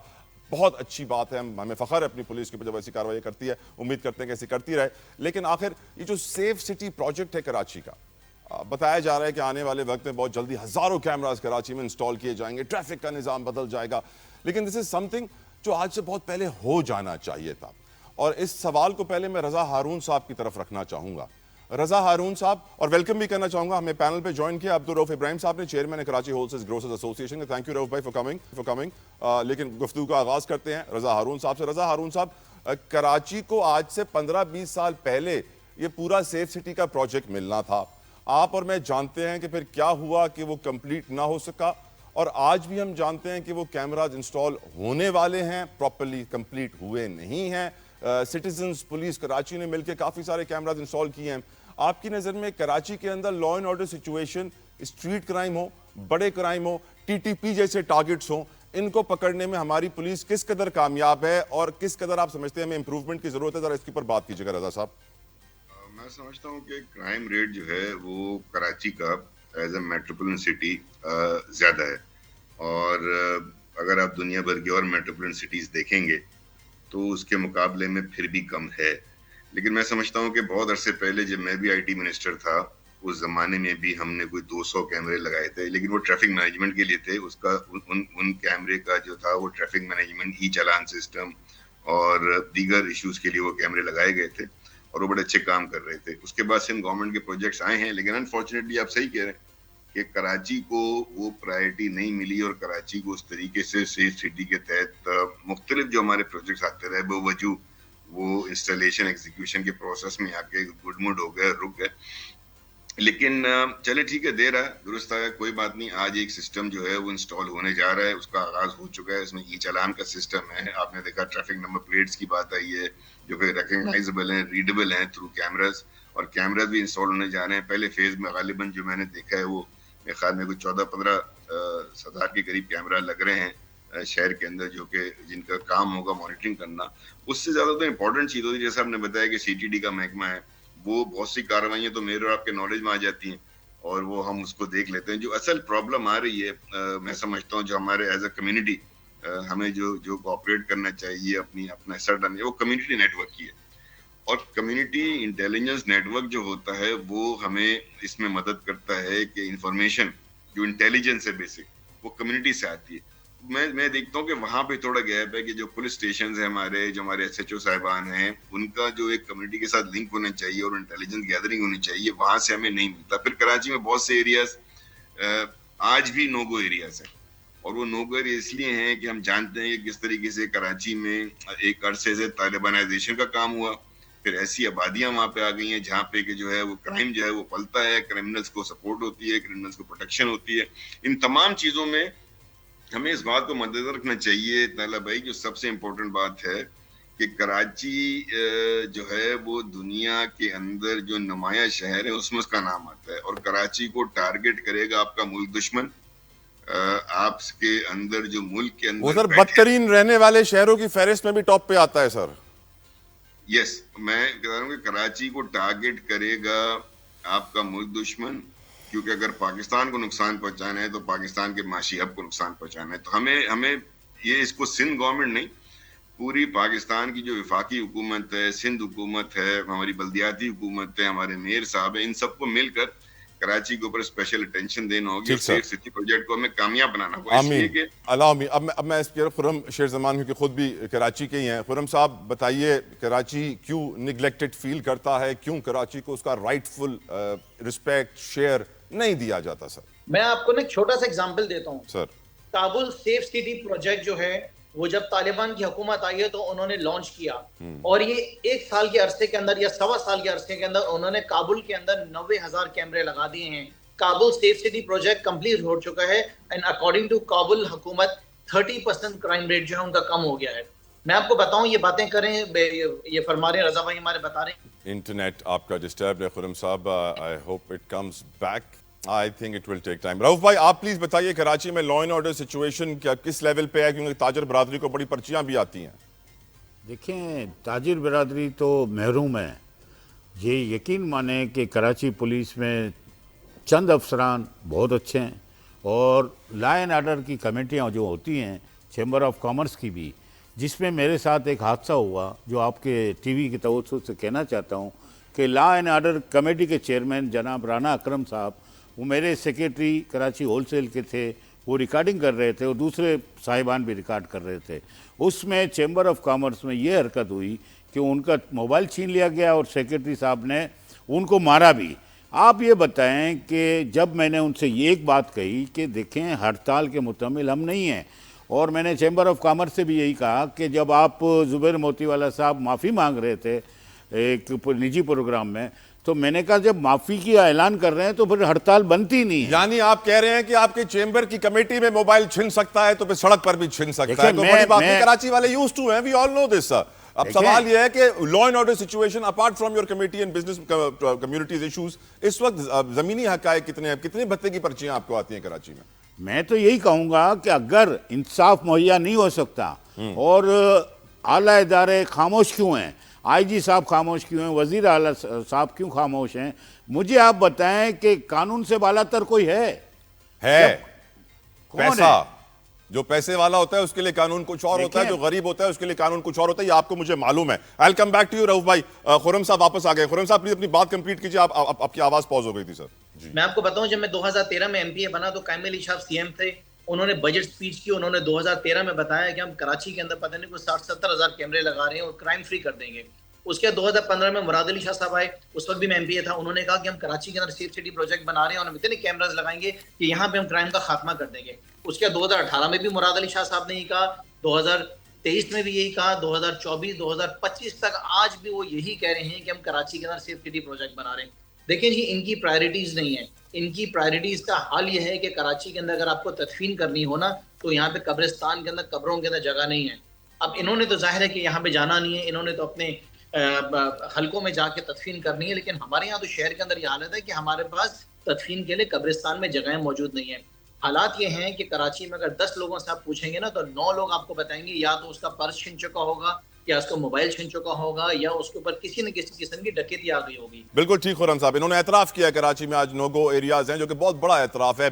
बहुत अच्छी बात है, हमें फख्र है अपनी पुलिस के ऊपर जब ऐसी कार्रवाई करती है। उम्मीद करते हैं कि ऐसी करती रहे। लेकिन आखिर ये जो सेफ सिटी प्रोजेक्ट है कराची का, बताया जा रहा है कि आने वाले वक्त में बहुत जल्दी हजारों कैमरास कराची में इंस्टॉल किए जाएंगे, ट्रैफिक का निज़ाम बदल जाएगा। लेकिन दिस इज समथिंग जो आज से बहुत पहले हो जाना चाहिए था। और इस सवाल को पहले मैं रजा हारून साहब की तरफ रखना चाहूंगा। रजा हारून साहब, और वेलकम भी करना चाहूंगा, हमें पैनल पे ज्वाइन किया अब्दुल रऊफ इब्राहिम साहब ने, चेयरमैन है कराची होलसेल ग्रोसर्स एसोसिएशन के। थैंक यू रऊफ भाई फॉर कमिंग। लेकिन गुफ्तगू का आगाज करते हैं रजा हारून साहब से। रजा हारून साहब, कराची को आज से 15-20 साल पहले ये पूरा सेफ सिटी का प्रोजेक्ट मिलना था। आप और मैं जानते हैं कि फिर क्या हुआ कि वो कंप्लीट ना हो सका, और आज भी हम जानते हैं कि वो कैमराज इंस्टॉल होने वाले हैं, प्रॉपर्ली कंप्लीट हुए नहीं हैं। सिटीजन्स, पुलिस कराची ने मिलकर काफी सारे कैमराज इंस्टॉल किए हैं। आपकी नजर में कराची के अंदर law and order situation, street crime हो, बड़े क्राइम हो, टीटीपी जैसे टारगेट्स हो, इनको पकड़ने में हमारी पुलिस किस कदर कामयाब है और किस कदर आप समझते हैं हमें इंप्रूवमेंट की जरूरत है? जरा इसके ऊपर बात कीजिएगा रजा साहब। मैं समझता हूँ कि क्राइम रेट जो है वो कराची का एज ए मेट्रोपोलिटन सिटी ज्यादा है। और अगर आप दुनिया भर की और मेट्रोपॉलिटन सिटीज देखेंगे तो उसके मुकाबले में फिर भी कम है। लेकिन मैं समझता हूँ कि बहुत अरसे पहले जब मैं भी आईटी मिनिस्टर था, उस जमाने में भी हमने कोई 200 कैमरे लगाए थे, लेकिन वो ट्रैफिक मैनेजमेंट के लिए थे। उसका उन कैमरे का जो था वो ट्रैफिक मैनेजमेंट, ई चालान सिस्टम और दीगर इश्यूज के लिए वो कैमरे लगाए गए थे और वो बड़े अच्छे काम कर रहे थे। उसके बाद सिंध गवर्नमेंट के प्रोजेक्ट्स आए हैं, लेकिन अनफॉर्चुनेटली आप सही कह रहे हैं कि कराची को वो प्रायोरिटी नहीं मिली और कराची को उस तरीके से सेफ सिटी के तहत मुख्तलिफ जो हमारे प्रोजेक्ट्स आते रहे बेवजह वो इंस्टॉलेशन एग्जीक्यूशन के प्रोसेस में आके गुडमुड हो गए, रुक गए। लेकिन चले ठीक है, दे रहा है, दुरुस्त है, कोई बात नहीं। आज एक सिस्टम जो है वो इंस्टॉल होने जा रहा है, उसका आगाज हो चुका है। इसमें ई चालान का सिस्टम है, आपने देखा ट्रैफिक नंबर प्लेट्स की बात आई है जो कि रिकग्नाइजेबल है, रीडेबल है थ्रू कैमरास, और कैमरास भी इंस्टॉल होने जा रहे हैं। पहले फेज में गालिबन जो मैंने देखा है वो मेरे ख्याल में कुछ 14-15 हजार के करीब कैमरा लग रहे हैं शहर के अंदर, जो कि जिनका काम होगा मॉनिटरिंग करना। उससे ज्यादा तो इम्पोर्टेंट चीज होती है, जैसे आपने बताया कि सीटीडी का महकमा है, वो बहुत सी कार्रवाइयां तो मेरे और आपके नॉलेज में आ जाती हैं और वो हम उसको देख लेते हैं। जो असल प्रॉब्लम आ रही है मैं समझता हूँ जो हमारे एज अ कम्युनिटी हमें जो कोऑपरेट करना चाहिए, अपना हिस्सा डालना, वो कम्युनिटी नेटवर्क की है। और कम्युनिटी इंटेलिजेंस नेटवर्क जो होता है वो हमें इसमें मदद करता है कि इंफॉर्मेशन जो इंटेलिजेंस है बेसिक, वो कम्युनिटी से आती है। मैं देखता हूँ कि वहां पे थोड़ा गैप है कि जो पुलिस स्टेशन है हमारे, जो हमारे एसएचओ साहिबान हैं, उनका जो एक कम्युनिटी के साथ लिंक होना चाहिए और इंटेलिजेंस गैदरिंग होनी चाहिए, वहां से हमें नहीं मिलता। फिर कराची में बहुत से एरियाज आज भी नोगो एरियाज हैं, और वो नोगो एरिया इसलिए हैं कि हम जानते हैं कि किस तरीके से कराची में एक अरसे से तालिबानाइजेशन का काम हुआ, फिर ऐसी आबादियां वहां पे आ गई हैं जहाँ पे कि जो है वो क्राइम जो है वो पलता है, क्रिमिनल्स को सपोर्ट होती है, क्रिमिनल्स को प्रोटेक्शन होती है। इन तमाम चीजों में हमें इस बात को मद्देनजर रखना चाहिए ताला भाई, जो सबसे इम्पोर्टेंट बात है कि कराची जो है वो दुनिया के अंदर जो नुमाया शहर है उसमें उसका नाम आता है, और कराची को टारगेट करेगा आपका मुल्क दुश्मन। आपके अंदर जो मुल्क के अंदर वो सर बदतरीन रहने वाले शहरों की फहरिस्त में भी टॉप पे आता है सर। यस, मैं कह रहा हूँ कि कराची को टारगेट करेगा आपका मुल्क दुश्मन, क्योंकि अगर पाकिस्तान को नुकसान पहुंचाना है तो पाकिस्तान के माशी हब को नुकसान पहुंचाना है। तो हमें ये इसको सिंध गवर्नमेंट नहीं, पूरी पाकिस्तान की जो विफाकी हुकूमत है, सिंध हुकूमत है, हमारी बल्दियाती हुकूमत है, हमारे मेयर साहब है, इन सबको मिलकर कराची के ऊपर स्पेशल अटेंशन देना होगी, सेफ सिटी प्रोजेक्ट को हमें कामयाब बनाना होगा। आमीन अल्लाह आमीन। अब मैं इस पर खुरम शेर जमान क्योंकि खुद भी कराची के ही हैं। खुरम साहब बताइए, कराची क्यों निगलेक्टेड फील करता है, क्यों कराची को उसका राइटफुल रिस्पेक्ट शेयर नहीं दिया जाता? सर मैं आपको ना एक छोटा सा एग्जांपल देता हूँ sir. Kabul safe city project जो है वो जब तालिबान की हुकूमत आई है तो उन्होंने लॉन्च किया, और ये 1 साल के अरसे के अंदर या 1.25 साल के अरसे के अंदर उन्होंने काबुल के अंदर 90,000 कैमरे लगा दिए हैं। Kabul safe city project complete हो चुका है एंड अकॉर्डिंग टू काबुल हुकूमत 30% क्राइम रेट जो है उनका कम हो गया है। मैं आपको बताऊं, ये बातें करें, ये फरमा रहे हैं, रजा भाई हमारे बता रहे हैं। इंटरनेट आपका डिस्टर्ब है खुरम साहब, I hope it comes back, I think it will take time. Rauf भाई आप प्लीज बताइए कराची में लॉ एंड ऑर्डर सिचुएशन क्या किस लेवल पे है, क्योंकि ताजर बरादरी को बड़ी पर्चियां भी आती हैं। देखें, ताजिर बरादरी तो महरूम है। ये यकीन माने कि कराची पुलिस में चंद अफसरान बहुत अच्छे हैं, और लॉ एंड आर्डर की कमेटियाँ जो होती हैं, चैम्बर ऑफ कॉमर्स की भी, जिसमें मेरे साथ एक हादसा हुआ जो आपके टीवी के तवज्जो से कहना चाहता हूँ कि लॉ एंड आर्डर कमेटी के चेयरमैन जनाब राना अकरम साहब, वो मेरे सेक्रेटरी कराची होलसेल के थे, वो रिकॉर्डिंग कर रहे थे और दूसरे साहिबान भी रिकॉर्ड कर रहे थे। उसमें चैम्बर ऑफ कॉमर्स में ये हरकत हुई कि उनका मोबाइल छीन लिया गया और सेक्रेटरी साहब ने उनको मारा भी। आप ये बताएं कि जब मैंने उनसे ये एक बात कही कि देखें हड़ताल के मुतमिल हम नहीं हैं, और मैंने चैम्बर ऑफ कॉमर्स से भी यही कहा कि जब आप जुबैर मोतीवाला साहब माफ़ी मांग रहे थे एक निजी प्रोग्राम में, तो मैंने कहा जब माफी की ऐलान कर रहे हैं तो फिर हड़ताल बनती नहीं है। यानी आप कह रहे हैं कि आपके चेंबर की कमेटी में मोबाइल छिन सकता है तो फिर सड़क पर भी छिन सकता है। तो बड़ी बात नहीं, कराची वाले यूज्ड टू हैं, we all know this sir. अब सवाल यह है कि law and order situation apart from your committee and business communities issues, इस वक्त जमीनी हकायक कितने हैं, कितने भत्ते की पर्चियां आपको आती हैं कराची में? मैं तो यही कहूंगा कि अगर इंसाफ मुहैया नहीं हो सकता और आला इदारे खामोश क्यों हैं, आईजी साहब खामोश क्यों हैं, वजीर आला साहब क्यों खामोश हैं, मुझे आप बताएं कि कानून से बालातर कोई है? पैसा जो पैसे वाला होता है उसके लिए कानून कुछ और होता है, देखिए- जो गरीब होता है उसके लिए कानून कुछ और होता है, ये आपको मुझे मालूम है। I will come back to you Rauf भाई। खुर्रम साहब वापस आ गए। खुर्रम साहब प्लीज अपनी बात कंप्लीट कीजिए। आपकी आवाज पॉज हो गई थी सर जी। मैं आपको बताऊं, जब मैं 2013 में एमपीए बना तो कायम अली शाह सीएम थे। उन्होंने बजट स्पीच की, उन्होंने 2013 में बताया कि हम कराची के अंदर पता नहीं कोई 60-70 हजार कैमरे लगा रहे हैं और क्राइम फ्री कर देंगे। उसके बाद 2015 में मुराद अली शाह साहब आए, उस वक्त भी मैं एमपीए था। उन्होंने कहा कि हम कराची के अंदर सेफ सिटी प्रोजेक्ट बना रहे हैं और हम इतने कैमरास लगाएंगे कि यहाँ पे हम क्राइम का खात्मा कर देंगे। उसके बाद 2018 में भी मुराद अली शाह साहब ने यही कहा, 2023 में भी यही कहा, 2024, 2025 तक आज भी वो यही कह रहे हैं कि हम कराची के अंदर सेफ सिटी प्रोजेक्ट बना रहे हैं। देखिए जी, इनकी प्रायोरिटीज नहीं है। इनकी प्रायोरिटीज का हाल ये है कि कराची के अंदर अगर आपको तदफीन करनी हो ना, तो यहाँ पे कब्रिस्तान के अंदर, कब्रों के अंदर जगह नहीं है। अब इन्होंने तो जाहिर है कि यहाँ पे जाना नहीं है, इन्होंने तो अपने हलकों में जाके तदफीन करनी है, लेकिन हमारे यहाँ तो शहर के अंदर ये हालत है कि हमारे पास तदफीन के लिए कब्रिस्तान में जगहें मौजूद नहीं है। हालात ये हैं कि कराची में अगर 10 लोगों से आप पूछेंगे ना, तो 9 लोग आपको बताएंगे या तो उसका पर्स छिन चुका होगा, या उसका मोबाइल छिन चुका होगा, या उसके ऊपर किसी न किसी किस्म की डकैती आ गई होगी। बिल्कुल ठीक खुर्रम साहब, इन्होंने एतराफ़ किया कराची में आज नो गो एरियाज हैं, जो कि बहुत बड़ा एतराफ़ है।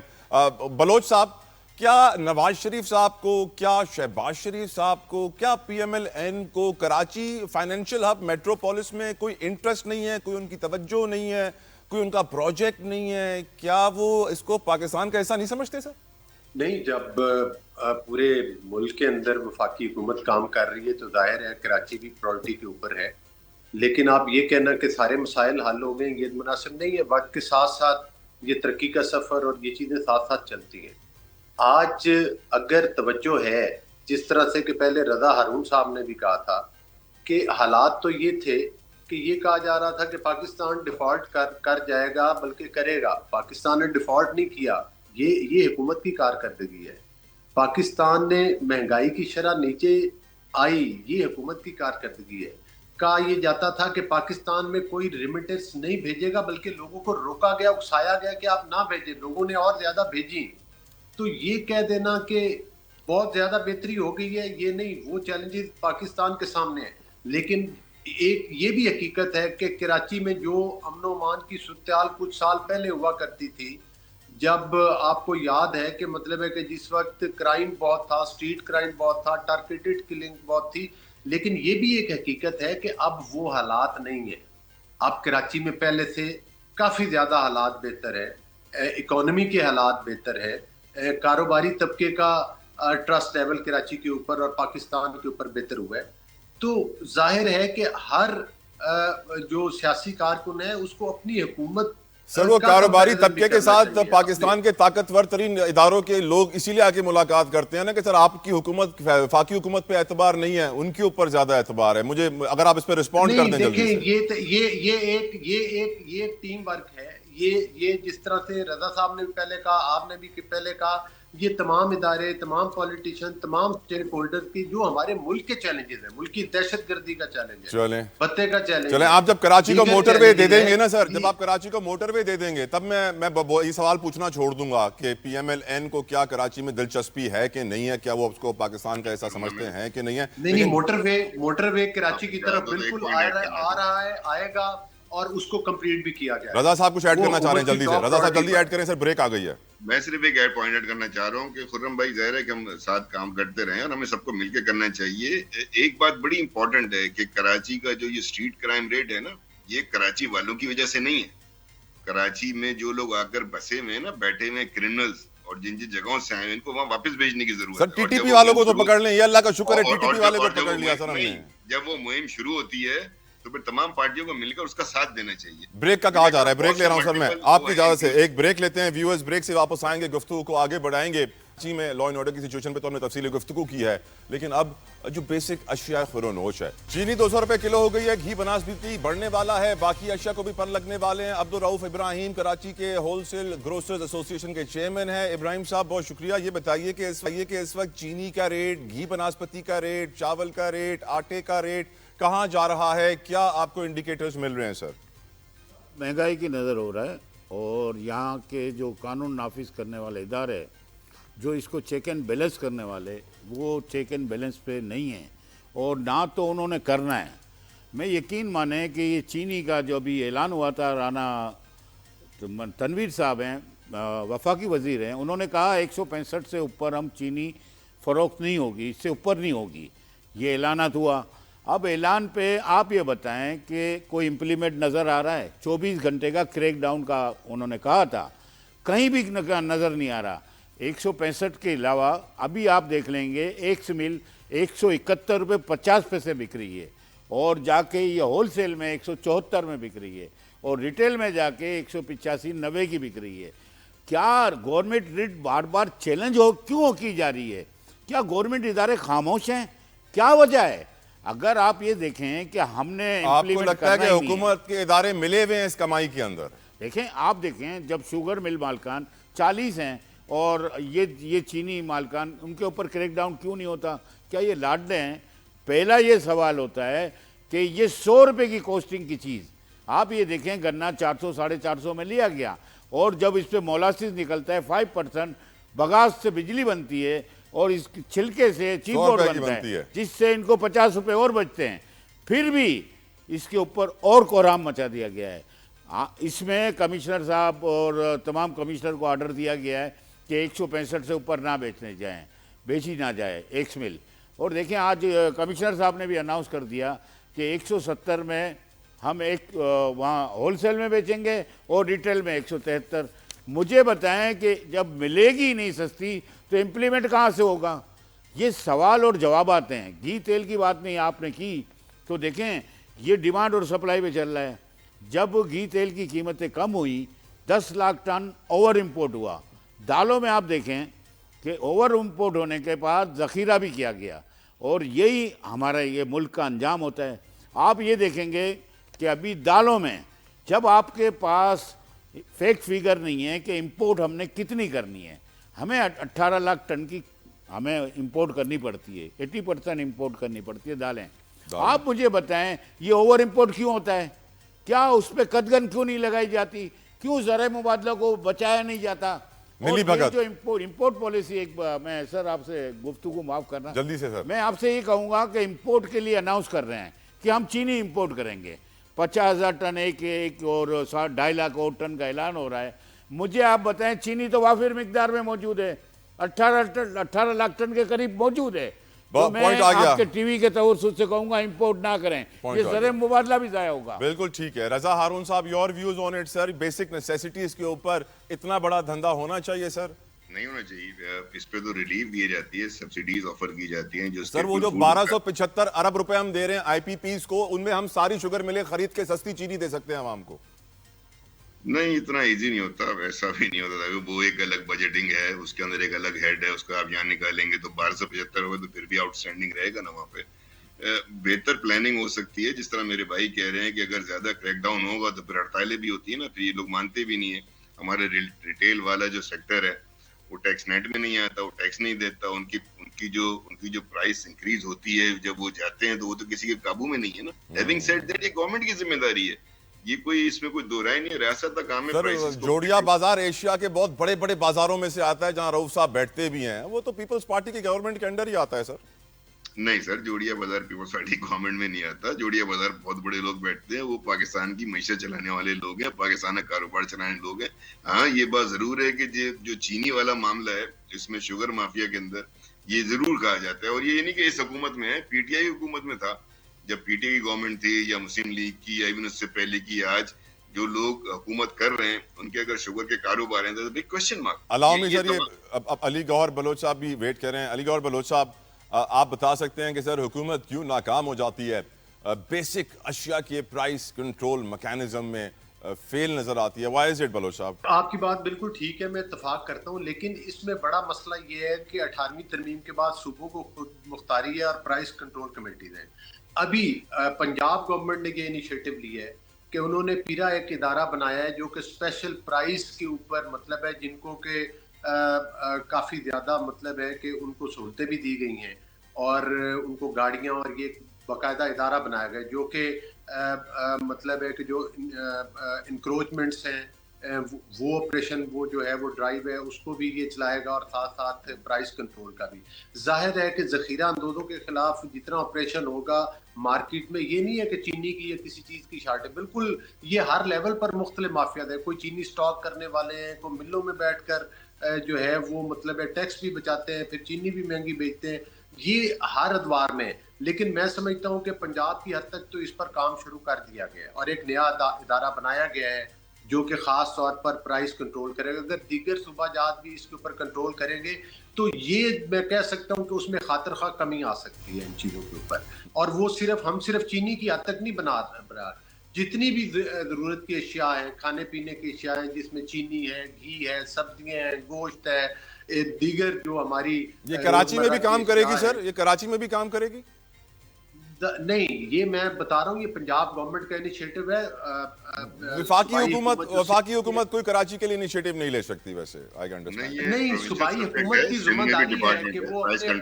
बलोच साहब, क्या नवाज शरीफ साहब को, क्या शहबाज शरीफ साहब को, क्या PMLN को कराची फाइनेंशियल हब मेट्रोपोलिस में कोई इंटरेस्ट नहीं है, कोई उनकी तवज्जो नहीं है, कोई उनका प्रोजेक्ट नहीं है? क्या वो इसको पाकिस्तान का हिस्सा नहीं समझते सर? नहीं, जब पूरे मुल्क के अंदर वफाकी हुकूमत काम कर रही है तो जाहिर है कराची भी प्रायोरिटी के ऊपर है। लेकिन आप ये कहना कि सारे मसाइल हल हो गए, ये मुनासिब नहीं है। वक्त के साथ साथ ये तरक्की का सफ़र और ये चीज़ें साथ साथ चलती हैं। आज अगर तवज्जो है, जिस तरह से कि पहले रज़ा हारून साहब ने भी कहा था कि हालात तो ये थे कि ये कहा जा रहा था कि पाकिस्तान डिफ़ॉल्ट कर जाएगा, बल्कि करेगा। पाकिस्तान ने डिफ़ॉल्ट नहीं किया। ये हुकूमत की कारकर्दगी है। पाकिस्तान ने महंगाई की शरह नीचे आई, ये हुकूमत की कारकर्दगी है। कहा यह जाता था कि पाकिस्तान में कोई रिमिटेंस नहीं भेजेगा, बल्कि लोगों को रोका गया, उकसाया गया कि आप ना भेजें, लोगों ने और ज्यादा भेजी। तो ये कह देना कि बहुत ज्यादा बेहतरी हो गई है, ये नहीं। वो चैलेंजेस पाकिस्तान के सामने है। लेकिन एक ये भी हकीकत है कि कराची में जो अमन अमान की सूरत कुछ साल पहले हुआ करती थी, जब आपको याद है कि मतलब है कि जिस वक्त क्राइम बहुत था, स्ट्रीट क्राइम बहुत था, टारगेटेड किलिंग बहुत थी, लेकिन ये भी एक हकीकत है कि अब वो हालात नहीं है। अब कराची में पहले से काफ़ी ज़्यादा हालात बेहतर है, इकोनॉमी के हालात बेहतर है, कारोबारी तबके का ट्रस्ट लेवल कराची के ऊपर और पाकिस्तान के ऊपर बेहतर हुआ है। तो जाहिर है कि हर जो सियासी कारकुन है उसको अपनी हुकूमत सर, वो कारोबारी तबके के साथ पाकिस्तान के ताकतवर तरीन इदारों के लोग इसीलिए आके मुलाकात करते हैं ना कि सर आपकी हुकूमत, वफाकी हुकूमत पे एतबार नहीं है, उनके ऊपर ज्यादा एतबार है। मुझे अगर आप इस पर रिस्पॉन्ड कर दें जल्दी से। ये एक टीम वर्क है। ये जिस तरह से रजा साहब ने भी पहले कहा, आपने भी पहले कहा, ये तमाम इदारे, तमाम पॉलिटिशियन, तमाम स्टेक होल्डर की जो हमारे मुल्क के चैलेंजेस है, मुल्क की दहशतगर्दी का चैलेंज है, चले पत्ते का चैलेंज। चले आप जब कराची को मोटरवे दे देंगे ना सर, जब आप कराची को मोटरवे दे देंगे तब मैं ये सवाल पूछना छोड़ दूंगा कि PMLN को क्या कराची में दिलचस्पी है कि नहीं है, क्या वो उसको पाकिस्तान का ऐसा समझते हैं कि नहीं है? नहीं, मोटरवे कराची की तरफ बिल्कुल आ रहा है, आएगा और उसको कंप्लीट भी किया गया। रजा साहब कुछ ऐड करना चाह रहे हैं जल्दी से? रजा साहब जल्दी ऐड करें सर, ब्रेक आ गई है। मैं सिर्फ एक ऐड पॉइंट करना चाह रहा हूँ कि खुर्रम भाई, जाहिर है कि हम साथ काम करते रहे और हमें सबको मिलकर करना चाहिए। एक बात बड़ी इंपॉर्टेंट है कि कराची का जो ये स्ट्रीट क्राइम रेट है ना, ये कराची वालों की वजह से नहीं है। कराची में जो लोग आकर बसे में ना बैठे हुए क्रिमिनल्स और जिन जिन जगहों से आए, इनको वहां वापस भेजने की जरूरत है। सर TTP वालों को तो पकड़ लें, ये अल्लाह का शुक्र है TTP वाले को पकड़ लिया सर हमने। जब वो मुहिम शुरू होती है तो फिर तमाम पार्टियों को मिलकर उसका साथ देना चाहिए। ब्रेक का कहा जा रहा है, ब्रेक ले रहा हूं सर मैं आपकी इजाजत से। एक ब्रेक लेते हैं व्यूअर्स, ब्रेक से वापस आएंगे, गुफ्तगू को आगे बढ़ाएंगे। जी में लॉ एंड ऑर्डर की सिचुएशन पे तो हमने तफसीली गुफ्तगू की है, लेकिन अब जो बेसिक अशिया खुरोनोश है, चीनी 200 रुपए किलो हो गई है, घी बनास्पति बढ़ने वाला है, बाकी अशिया को भी पर लगने वाले हैं। अब्दुल रऊफ इब्राहिम कराची के होलसेल ग्रोसर्स एसोसिएशन के चेयरमैन है। इब्राहिम साहब बहुत शुक्रिया। ये बताइए कि इस वक्त चीनी का रेट, घी बनास्पति का रेट, चावल का रेट, आटे का रेट कहाँ जा रहा है? क्या आपको इंडिकेटर्स मिल रहे हैं सर? महंगाई की नज़र हो रहा है और यहाँ के जो कानून नाफिज करने वाले इदारे, जो इसको चेक एंड बैलेंस करने वाले, वो चेक एंड बैलेंस पे नहीं है और ना तो उन्होंने करना है। मैं यकीन माने कि ये चीनी का जो अभी ऐलान हुआ था, राना तनवीर साहब हैं, वफाकी वज़ीर हैं, उन्होंने कहा 165 से ऊपर हम चीनी फ़रोख्त नहीं होगी, इससे ऊपर नहीं होगी। ये ऐलानात हुआ। अब ऐलान पे आप ये बताएं कि कोई इम्प्लीमेंट नज़र आ रहा है? 24 घंटे का क्रैकडाउन का उन्होंने कहा था, कहीं भी नज़र नहीं आ रहा। 165 के अलावा अभी आप देख लेंगे एक्स मिल 171 रुपये 50 पैसे बिक रही है, और जाके ये होलसेल में 174 में बिक रही है, और रिटेल में जाके 185-90 की बिक रही है। क्या गवर्नमेंट रेट बार बार चैलेंज क्यों की जा रही है? क्या गवर्नमेंट इदारे खामोश हैं? क्या वजह है? अगर आप ये देखें कि हमने आपको लगता है कि हुकूमत के इदारे मिले हुए हैं इस कमाई के अंदर? देखें, आप देखें, जब शुगर मिल मालकान 40 हैं और ये चीनी मालकान, उनके ऊपर क्रैकडाउन क्यों नहीं होता? क्या ये लाडले हैं? पहला ये सवाल होता है कि ये 100 रुपये की कॉस्टिंग की चीज़, आप ये देखें, गन्ना 400-450 में लिया गया, और जब इस पर मोलासिस निकलता है 5%, बगास से बिजली बनती है, और इस छिलके से चीप बोर्ड बनता है, जिससे इनको 50 रुपये और बचते हैं, फिर भी इसके ऊपर और कोहराम मचा दिया गया है। इसमें कमिश्नर साहब और तमाम कमिश्नर को ऑर्डर दिया गया है कि 165 से ऊपर ना बेची ना जाए एक्स मिल। और देखें, आज कमिश्नर साहब ने भी अनाउंस कर दिया कि 170 में हम वहाँ होलसेल में बेचेंगे और रिटेल में 173। मुझे बताएं कि जब मिलेगी नहीं सस्ती तो इम्प्लीमेंट कहाँ से होगा? ये सवाल और जवाब आते हैं। घी तेल की बात नहीं आपने की, तो देखें ये डिमांड और सप्लाई पे चल रहा है। जब घी तेल की कीमतें कम हुई, 10 लाख टन ओवर इम्पोर्ट हुआ। दालों में आप देखें कि ओवर इम्पोर्ट होने के बाद ज़ख़ीरा भी किया गया, और यही हमारा ये मुल्क का अंजाम होता है। आप ये देखेंगे कि अभी दालों में जब आपके पास फेक फिगर नहीं है कि इंपोर्ट हमने कितनी करनी है, हमें 18 लाख टन की हमें इंपोर्ट करनी पड़ती है, 80% इंपोर्ट करनी पड़ती है दालें। आप मुझे बताएं, ये ओवर इंपोर्ट क्यों होता है? क्या उस पर कदगन क्यों नहीं लगाई जाती? क्यों ज़र मुबादला को बचाया नहीं जाता? मिली भगत जो इंपोर्ट पॉलिसी, एक मैं सर आपसे गुफ्तगू माफ़ करना जल्दी से सर, मैं आपसे ये कहूँगा कि इंपोर्ट के लिए अनाउंस कर रहे हैं कि हम चीनी इंपोर्ट करेंगे, 50,000 टन एक और 2.5 लाख और टन का ऐलान हो रहा है। मुझे आप बताएं, चीनी तो वाफिर मिकदार में मौजूद है, 18 लाख टन के करीब मौजूद है। तो मैं आपके टीवी के तवज्जुह से कहूंगा इंपोर्ट ना करें, ये ज़र मुबादला भी ज़ाया होगा। बिल्कुल ठीक है। रजा हारून साहब, your views on it sir? Basic necessities के ऊपर इतना बड़ा धंधा होना चाहिए सर? नहीं होना चाहिए। इस पे तो रिलीफ दी जाती है, सब्सिडीज ऑफर की जाती हैं। जो सर वो जो 1275 अरब रुपए हम दे रहे हैं आईपीपीज को, उनमें हम सारी शुगर मिलें खरीद के सस्ती चीनी दे सकते हैं आवाम को? नहीं, इतना इजी नहीं होता, वैसा भी नहीं होता था। वो एक अलग बजटिंग है, उसके अंदर एक अलग हेड है, उसका आप यहाँ निकालेंगे तो 1275 होगा तो फिर भी आउटस्टैंडिंग रहेगा ना वहाँ पे। बेहतर प्लानिंग हो सकती है, जिस तरह मेरे भाई कह रहे हैं कि अगर ज्यादा क्रैकडाउन होगा तो फिर हड़तालें भी होती है ना, फिर ये लोग मानते भी नहीं है। हमारे रिटेल वाला जो सेक्टर है वो टैक्स नेट में नहीं आता, वो टैक्स नहीं देता। उनकी जो प्राइस इंक्रीज होती है जब वो जाते हैं तो वो तो किसी के काबू में नहीं है ना। हैविंग सेड दैट, ये गवर्नमेंट की जिम्मेदारी है, ये कोई इसमें कोई दो राय नहीं है। रियासत का काम है। सर जोड़िया बाजार एशिया के बहुत बड़े बड़े बाजारों में से आता है जहां रऊफ साहब बैठते भी हैं, वो तो पीपल्स पार्टी की गवर्नमेंट के अंडर ही आता है सर। नहीं सर, जोड़िया बाजार पीपल्स पार्टी गवर्नमेंट में नहीं आता। जोड़िया बाजार बहुत बड़े लोग बैठते हैं, वो पाकिस्तान की मईशत चलाने वाले लोग हैं, पाकिस्तान का कारोबार चलाने लोग हैं। हाँ, ये बात जरूर है कि जो चीनी वाला मामला है, इसमें शुगर माफिया के अंदर ये जरूर कहा जाता है। और ये नहीं कि इस हुकूमत में है, पीटीआई हुकूमत में था, जब पीटीआई की गवर्नमेंट थी या मुस्लिम लीग की या इवन उससे पहले की, आज जो लोग हुकूमत कर रहे हैं उनके अगर शुगर के कारोबार हैं तो big question mark. Allow me sir, ये अब अली गौहर बलोच साहब भी वेट कर रहे हैं। अली गौहर बलोच साहब, आप बता सकते हैं कि सर हुकूमत क्यों नाकाम हो जाती है? बेसिक अशिया के प्राइस कंट्रोल मैकेनिज्म में फेल नजर आती है। व्हाई इज इट बलोच साहब? आपकी बात बिल्कुल ठीक है, मैं इत्तेफाक करता हूँ, लेकिन इसमें बड़ा मसला ये है कि 18वीं तरमीम के बाद सूबों को खुद मुख्तारी है और प्राइस कंट्रोल कमेटीज हैं। अभी पंजाब गवर्नमेंट ने ये इनिशिएटिव लिया है कि उन्होंने पीरा एक इदारा बनाया है जो कि स्पेशल प्राइस के ऊपर, मतलब है जिनको के काफ़ी ज़्यादा मतलब है कि उनको सहूलतें भी दी गई हैं और उनको गाड़ियाँ और ये बाकायदा इदारा बनाया गया जो कि मतलब है कि जो इंक्रोचमेंट्स हैं वो ऑपरेशन वो जो है वो ड्राइव है उसको भी ये चलाएगा और साथ साथ प्राइस कंट्रोल का भी। जाहिर है कि ज़ख़ीरा अंदोज़ों के खिलाफ जितना ऑपरेशन होगा मार्केट में, ये नहीं है कि चीनी की या किसी चीज़ की शार्ट है, बिल्कुल ये हर लेवल पर मुख्तलिफ माफियात है। कोई चीनी स्टॉक करने वाले हैं, कोई मिलों में बैठ कर जो है वो मतलब है टैक्स भी बचाते हैं, फिर चीनी भी महंगी बेचते हैं, ये हर अदवार में। लेकिन मैं समझता हूँ कि पंजाब की हद तक तो इस पर काम शुरू कर दिया गया है और एक नया इदारा बनाया गया है जो कि खास तौर पर प्राइस कंट्रोल करेगा। अगर दीगर सूबा जात भी इसके ऊपर कंट्रोल करेंगे तो ये मैं कह सकता हूँ कि उसमें खातिर खा कमी आ सकती है इन चीज़ों के ऊपर। और वो हम सिर्फ चीनी की हद तक नहीं बना जितनी भी ज़रूरत की अशिया हैं, खाने पीने की अशिया हैं जिसमें चीनी है, घी है, सब्जियां हैं, गोश्त है, दीगर जो हमारी ये कराची में भी काम करेगी सर? ये कराची में भी काम करेगी? नहीं, ये मैं बता रहा हूँ ये पंजाब गवर्नमेंट का इनिशिएटिव है। वफाकी हुकूमत कोई कराची के लिए इनिशिएटिव नहीं ले सकती वैसे। I can understand. नहीं, सूबाई हुकूमत की जिम्मेदारी है कि वो अपने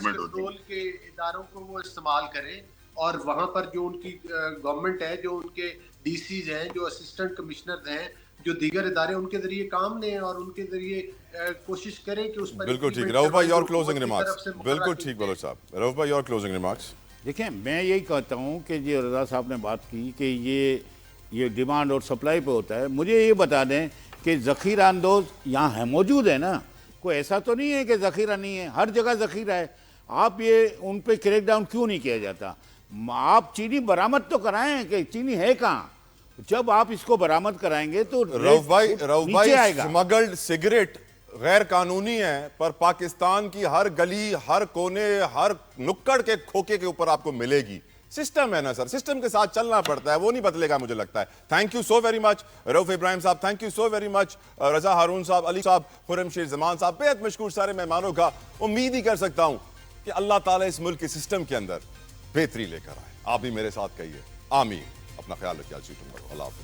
कंट्रोल के इदारों को वो इस्तेमाल करें और वहाँ पर जो उनकी गवर्नमेंट है, जो उनके डीसीज हैं, जो असिस्टेंट कमिश्नर हैं, जो दीगर इदारे उनके जरिए काम लें और उनके जरिए कोशिश करें कि उस पर। बिल्कुल ठीक। रऊफ भाई, योर क्लोजिंग रिमार्क्स। बिल्कुल ठीक बोलो साहब। रऊफ भाई, योर क्लोजिंग रिमार्क्स। देखिए, मैं यही कहता हूँ कि जो रज़ा साहब ने बात की कि ये डिमांड और सप्लाई पे होता है। मुझे ये बता दें कि ज़ख़ीरा अंदोज़ यहाँ है, मौजूद है ना, कोई ऐसा तो नहीं है कि ज़ख़ीरा नहीं है, हर जगह ज़ख़ीरा है। आप ये उन पे क्रैकडाउन क्यों नहीं किया जाता? आप चीनी बरामद तो कराएं कि चीनी है कहाँ। जब आप इसको बरामद कराएंगे तो रऊफ भाई, स्मगल्ड सिगरेट गैर कानूनी है, पर पाकिस्तान की हर गली, हर कोने, हर नुक्कड़ के खोखे के ऊपर आपको मिलेगी। सिस्टम है ना सर, सिस्टम के साथ चलना पड़ता है, वो नहीं बदलेगा मुझे लगता है। Thank you so very much Rauf Ibrahim sahab, thank you so very much Raza Haroon sahab, Ali साहब, खुर्रमशीर जमान साहब, बेहद मशकूर सारे मेहमानों का। उम्मीद ही कर सकता हूं कि अल्लाह ताला इस मुल्क के सिस्टम के अंदर बेहतरी लेकर आए। आप भी मेरे साथ कहिए आमीन। अपना ख्याल रखिए। अल्लाह हाफ़िज़।